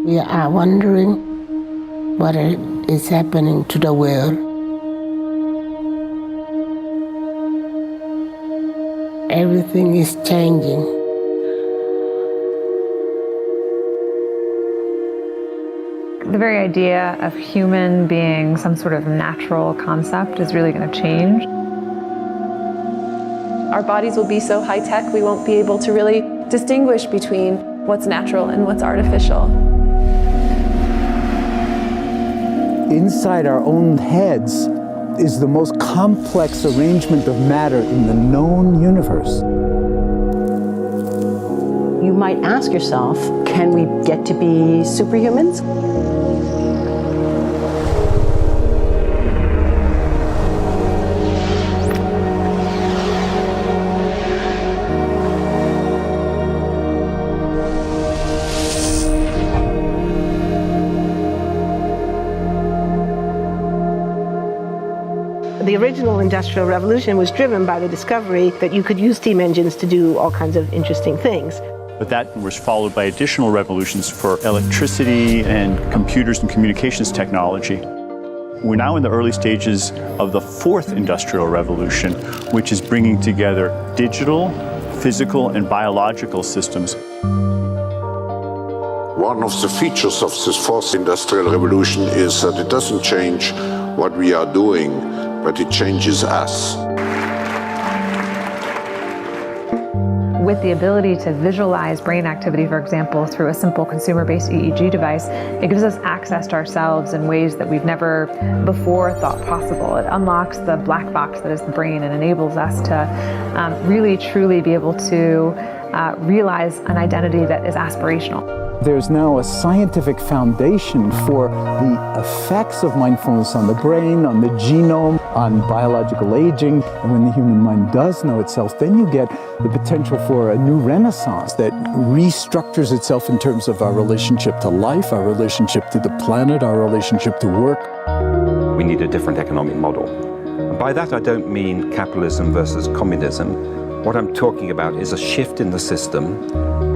We are wondering what is happening to the world. Everything is changing. The very idea of human being some sort of natural concept is really going to change. Our bodies will be so high-tech, we won't be able to really distinguish between what's natural and what's artificial. Inside our own heads is the most complex arrangement of matter in the known universe. You might ask yourself, can we get to be superhumans? The original Industrial Revolution was driven by the discovery that you could use steam engines to do all kinds of interesting things. But that was followed by additional revolutions for electricity and computers and communications technology. We're now in the early stages of the fourth Industrial Revolution, which is bringing together digital, physical, and biological systems. One of the features of this fourth Industrial Revolution is that it doesn't change what we are doing, but it changes us. With the ability to visualize brain activity, for example, through a simple consumer-based EEG device, it gives us access to ourselves in ways that we've never before thought possible. It unlocks the black box that is the brain and enables us to really, truly be able to realize an identity that is aspirational. There's now a scientific foundation for the effects of mindfulness on the brain, on the genome, on biological aging. And when the human mind does know itself, then you get the potential for a new renaissance that restructures itself in terms of our relationship to life, our relationship to the planet, our relationship to work. We need a different economic model. And by that I don't mean capitalism versus communism. What I'm talking about is a shift in the system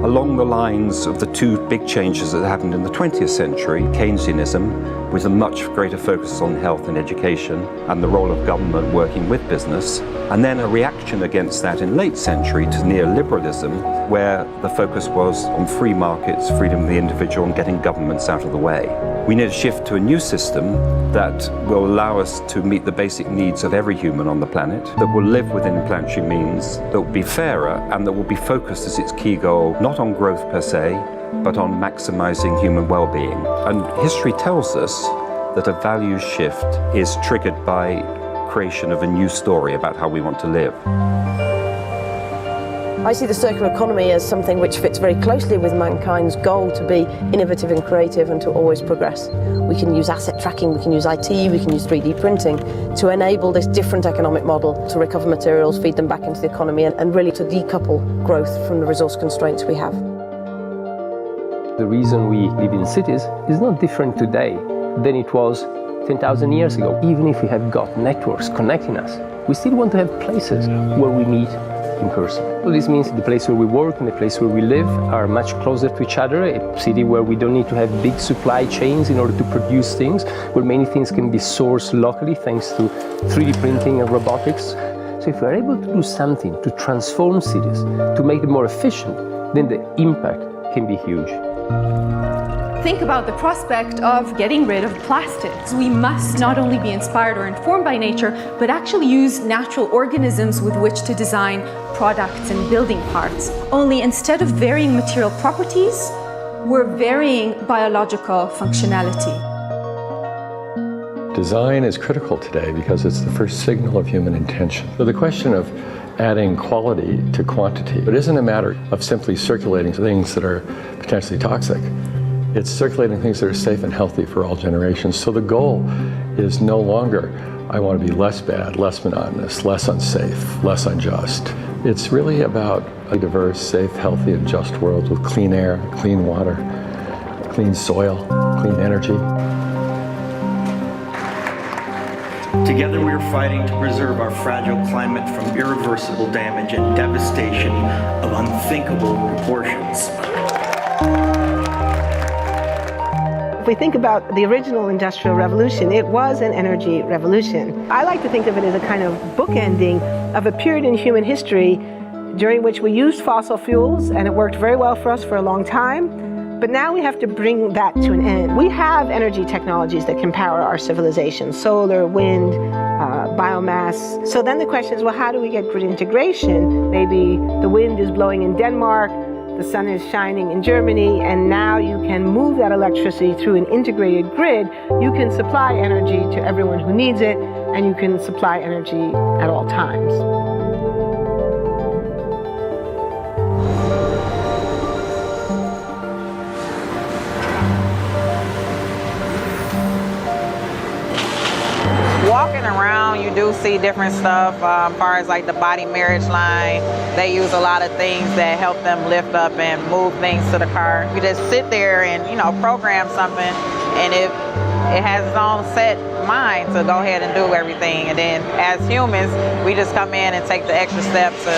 along the lines of the two big changes that happened in the 20th century, Keynesianism, with a much greater focus on health and education and the role of government working with business, and then a reaction against that in late century to neoliberalism, where the focus was on free markets, freedom of the individual, and getting governments out of the way. We need a shift to a new system that will allow us to meet the basic needs of every human on the planet, that will live within planetary means, that will be fairer, and that will be focused as its key goal, not on growth per se, but on maximizing human well-being. And history tells us that a values shift is triggered by creation of a new story about how we want to live. I see the circular economy as something which fits very closely with mankind's goal to be innovative and creative and to always progress. We can use asset tracking, we can use IT, we can use 3D printing to enable this different economic model to recover materials, feed them back into the economy, and really to decouple growth from the resource constraints we have. The reason we live in cities is not different today than it was 10,000 years ago. Even if we have got networks connecting us, we still want to have places where we meet in person. So this means the place where we work and the place where we live are much closer to each other, a city where we don't need to have big supply chains in order to produce things, where many things can be sourced locally thanks to 3D printing and robotics. So if we're able to do something to transform cities, to make them more efficient, then the impact can be huge. Think about the prospect of getting rid of plastics. We must not only be inspired or informed by nature, but actually use natural organisms with which to design products and building parts. Only instead of varying material properties, we're varying biological functionality. Design is critical today because it's the first signal of human intention. So the question of adding quality to quantity, it isn't a matter of simply circulating things that are potentially toxic. It's circulating things that are safe and healthy for all generations. So the goal is no longer, I want to be less bad, less monotonous, less unsafe, less unjust. It's really about a diverse, safe, healthy, and just world with clean air, clean water, clean soil, clean energy. Together we are fighting to preserve our fragile climate from irreversible damage and devastation of unthinkable proportions. If we think about the original Industrial Revolution, it was an energy revolution. I like to think of it as a kind of bookending of a period in human history during which we used fossil fuels, and it worked very well for us for a long time. But now we have to bring that to an end. We have energy technologies that can power our civilization: solar, wind, biomass. So then the question is, well, how do we get grid integration? Maybe the wind is blowing in Denmark, the sun is shining in Germany, and now you can move that electricity through an integrated grid. You can supply energy to everyone who needs it, and you can supply energy at all times. Walking around, you do see different stuff as far as like the body marriage line. They use a lot of things that help them lift up and move things to the car. You just sit there and, you know, program something, and it has its own set mind to go ahead and do everything. And then as humans, we just come in and take the extra steps to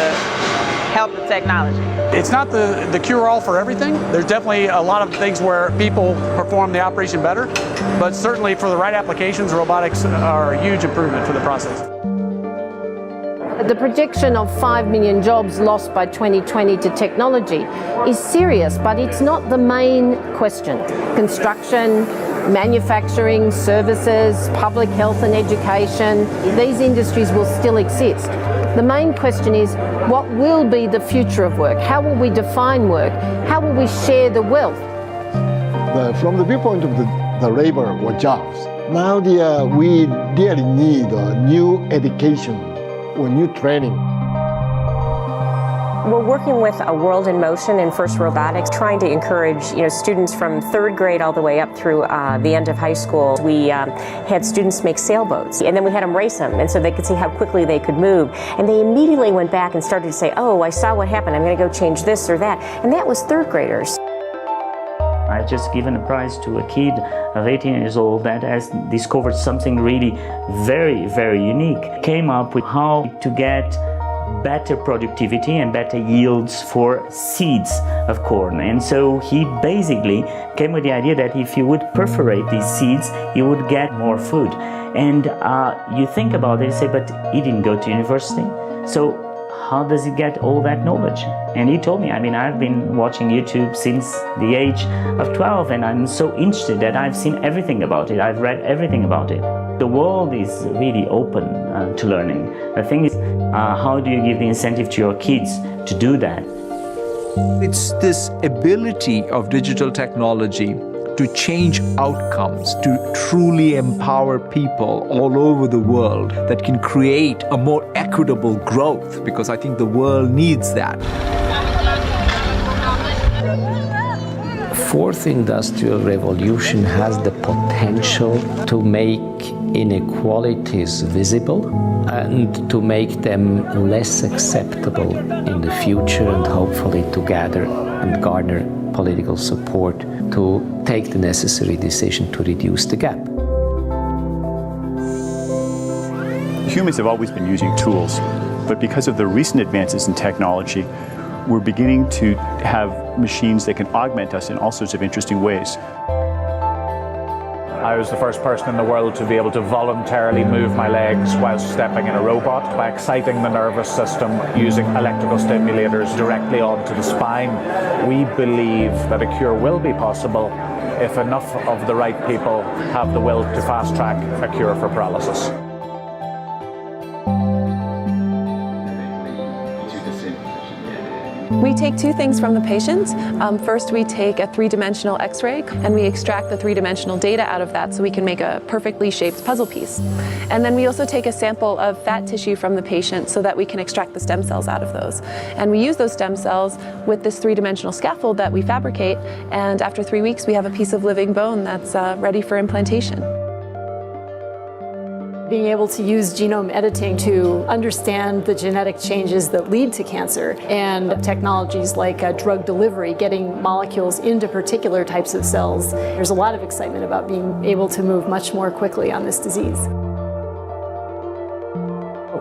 help the technology. It's not the cure-all for everything. There's definitely a lot of things where people perform the operation better, but certainly for the right applications, robotics are a huge improvement for the process. The projection of 5 million jobs lost by 2020 to technology is serious, but it's not the main question. Construction, manufacturing, services, public health and education, these industries will still exist. The main question is, what will be the future of work? How will we define work? How will we share the wealth? From the viewpoint of the labor or jobs, now we really need new education or new training. We're working with a World in Motion and First Robotics, trying to encourage students from 3rd grade all the way up through the end of high school. We had students make sailboats, and then we had them race them, and so they could see how quickly they could move. And they immediately went back and started to say, oh, I saw what happened, I'm going to go change this or that. And that was 3rd graders. I just given a prize to a kid of 18 years old that has discovered something really very, very unique. Came up with how to get better productivity and better yields for seeds of corn. And so he basically came with the idea that if you would perforate these seeds, you would get more food. And you think about it and say, but he didn't go to university. So how does he get all that knowledge? And he told me, I mean, I've been watching YouTube since the age of 12, and I'm so interested that I've seen everything about it. I've read everything about it. The world is really open to learning. The thing is, how do you give the incentive to your kids to do that? It's this ability of digital technology to change outcomes, to truly empower people all over the world that can create a more equitable growth, because I think the world needs that. Fourth industrial revolution has the potential to make inequalities visible and to make them less acceptable in the future, and hopefully to gather and garner political support to take the necessary decision to reduce the gap. Humans have always been using tools, but because of the recent advances in technology, we're beginning to have machines that can augment us in all sorts of interesting ways. I was the first person in the world to be able to voluntarily move my legs while stepping in a robot by exciting the nervous system using electrical stimulators directly onto the spine. We believe that a cure will be possible if enough of the right people have the will to fast-track a cure for paralysis. We take two things from the patient. First, we take a three-dimensional X-ray and we extract the three-dimensional data out of that so we can make a perfectly shaped puzzle piece. And then we also take a sample of fat tissue from the patient so that we can extract the stem cells out of those. And we use those stem cells with this three-dimensional scaffold that we fabricate, and after 3 weeks we have a piece of living bone that's ready for implantation. Being able to use genome editing to understand the genetic changes that lead to cancer, and technologies like drug delivery, getting molecules into particular types of cells. There's a lot of excitement about being able to move much more quickly on this disease.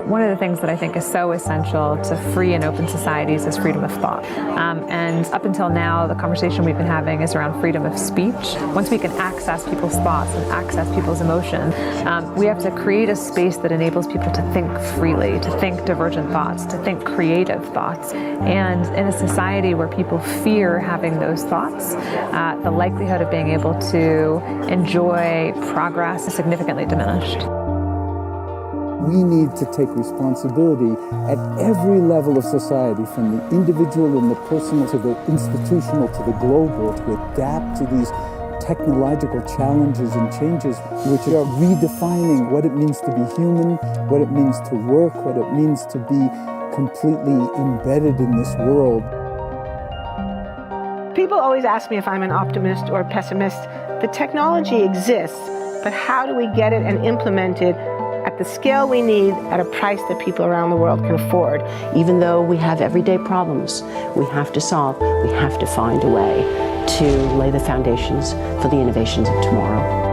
One of the things that I think is so essential to free and open societies is freedom of thought. And up until now, the conversation we've been having is around freedom of speech. Once we can access people's thoughts and access people's emotion, we have to create a space that enables people to think freely, to think divergent thoughts, to think creative thoughts. And in a society where people fear having those thoughts, the likelihood of being able to enjoy progress is significantly diminished. We need to take responsibility at every level of society, from the individual and the personal to the institutional to the global, to adapt to these technological challenges and changes which are redefining what it means to be human, what it means to work, what it means to be completely embedded in this world. People always ask me if I'm an optimist or a pessimist. The technology exists, but how do we get it and implement it at the scale we need at a price that people around the world can afford? Even though we have everyday problems we have to solve, we have to find a way to lay the foundations for the innovations of tomorrow.